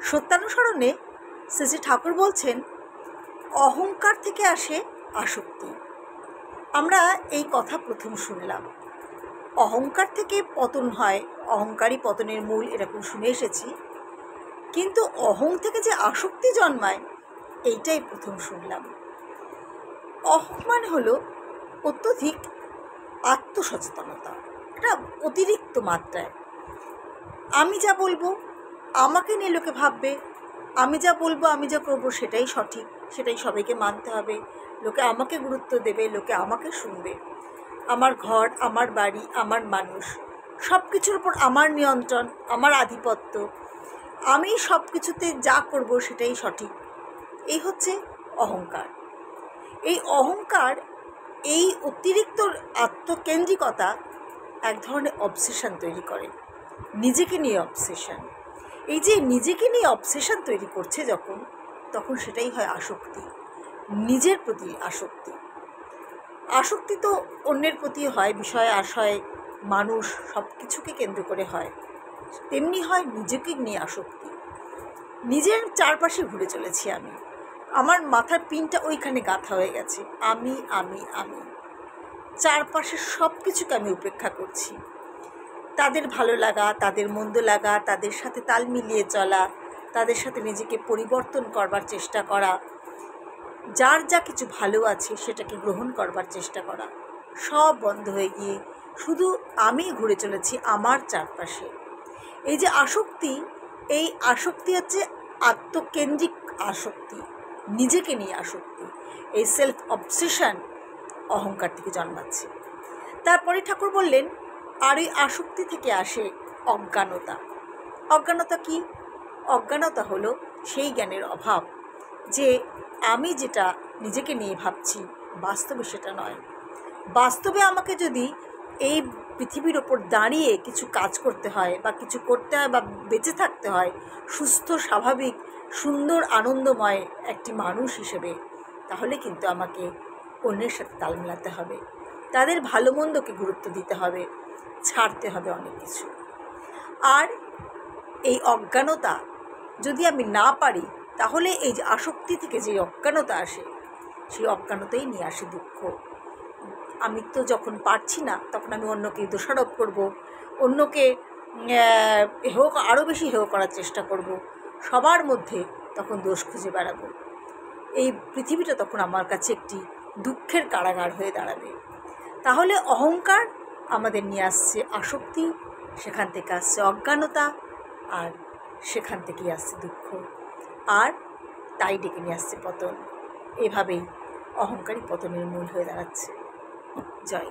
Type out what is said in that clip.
সত্যানুসরণে শ্রী শ্রী ঠাকুর বলছেন, অহংকার থেকে আসে আসক্তি। আমরা এই কথা প্রথম শুনলাম। অহংকার থেকে পতন হয়, অহংকারই পতনের মূল, এরকম শুনে এসেছি। কিন্তু অহং থেকে যে আসক্তি জন্মায়, এইটাই প্রথম শুনলাম। অহং মানে হলো অত্যধিক আত্মসচেতনতা, একটা অতিরিক্ত মাত্রায়। আমি যা বলবো আমাকে নিয়ে লোকে ভাববে, আমি যা বলবো আমি যা করবো সেটাই সঠিক, সেটাই সবাইকে মানতে হবে, লোকে আমাকে গুরুত্ব দেবে, লোকে আমাকে শুনবে। আমার ঘর, আমার বাড়ি, আমার মানুষ, সব কিছুর উপর আমার নিয়ন্ত্রণ, আমার আধিপত্য, আমি সব কিছুতে যা করব সেটাই সঠিক। এই হচ্ছে অহংকার। এই অহংকার, এই অতিরিক্ত আত্মকেন্দ্রিকতা এক ধরনের অবসেশন তৈরি করে, নিজেকে নিয়ে অবসেশন। এই যে নিজেকে নিয়ে অবসেশন তৈরি করছে তখন সেটাই হয় আসক্তি, নিজের প্রতি আসক্তি। আসক্তি তো অন্যের প্রতি হয়, বিষয় আশয়, মানুষ, সব কিছুকে কেন্দ্র করে হয়। তেমনি হয় নিজেকে নিয়ে আসক্তি। নিজের চারপাশে ঘুরে চলেছি আমি, আমার মাথার পিনটা ওইখানে গাঁথা হয়ে গেছে, আমি আমি আমি। চারপাশের সব কিছুকে আমি উপেক্ষা করছি। তাদের ভালো লাগা, তাদের মন্দ লাগা, তাদের সাথে তাল মিলিয়ে চলা, তাদের সাথে নিজেকে পরিবর্তন করবার চেষ্টা করা, যার যা কিছু ভালো আছে সেটাকে গ্রহণ করবার চেষ্টা করা, সব বন্ধ হয়ে গিয়ে শুধু আমি ঘুরে চলেছি আমার চারপাশে। এই যে আসক্তি, এই আসক্তি হচ্ছে আত্মকেন্দ্রিক আসক্তি, নিজেকে নিয়ে আসক্তি। এই সেলফ অবসেশন অহংকার থেকে জন্মাচ্ছে। তারপরে ঠাকুর বললেন, আর এই আসক্তি থেকে আসে অজ্ঞানতা। অজ্ঞানতা কি? অজ্ঞানতা হলো সেই জ্ঞানের অভাব যে আমি যেটা নিজেকে নিয়ে ভাবছি বাস্তবে সেটা নয়। বাস্তবে আমাকে যদি এই পৃথিবীর ওপর দাঁড়িয়ে কিছু কাজ করতে হয় বা কিছু করতে হয় বা বেঁচে থাকতে হয় সুস্থ, স্বাভাবিক, সুন্দর, আনন্দময় একটি মানুষ হিসেবে, তাহলে কিন্তু আমাকে অন্যের সাথে তাল মেলাতে হবে, তাদের ভালো মন্দকে গুরুত্ব দিতে হবে, ছাড়তে হবে অনেক কিছু। আর এই অজ্ঞানতা যদি আমি না পারি, তাহলে এই যে আসক্তি থেকে যে অজ্ঞানতা আসে, সেই অজ্ঞানতাই নিয়ে আসে দুঃখ। আমি তো যখন পারছি না, তখন আমি অন্যকে দোষারোপ করব, অন্যকে আরও বেশি হেয় করার চেষ্টা করব, সবার মধ্যে তখন দোষ খুঁজে বেড়াবো। এই পৃথিবীটা তখন আমার কাছে একটি দুঃখের কারাগার হয়ে দাঁড়াবে। তাহলে অহংকার আমাদের নিয়ে আসছে আসক্তি, সেখান থেকে আসছে অজ্ঞানতা, আর সেখান থেকেই আসছে দুঃখ, আর তাই ডেকে নিয়ে আসছে পতন। এভাবেই অহংকারী পতনের মূল হয়ে দাঁড়াচ্ছে। জয়।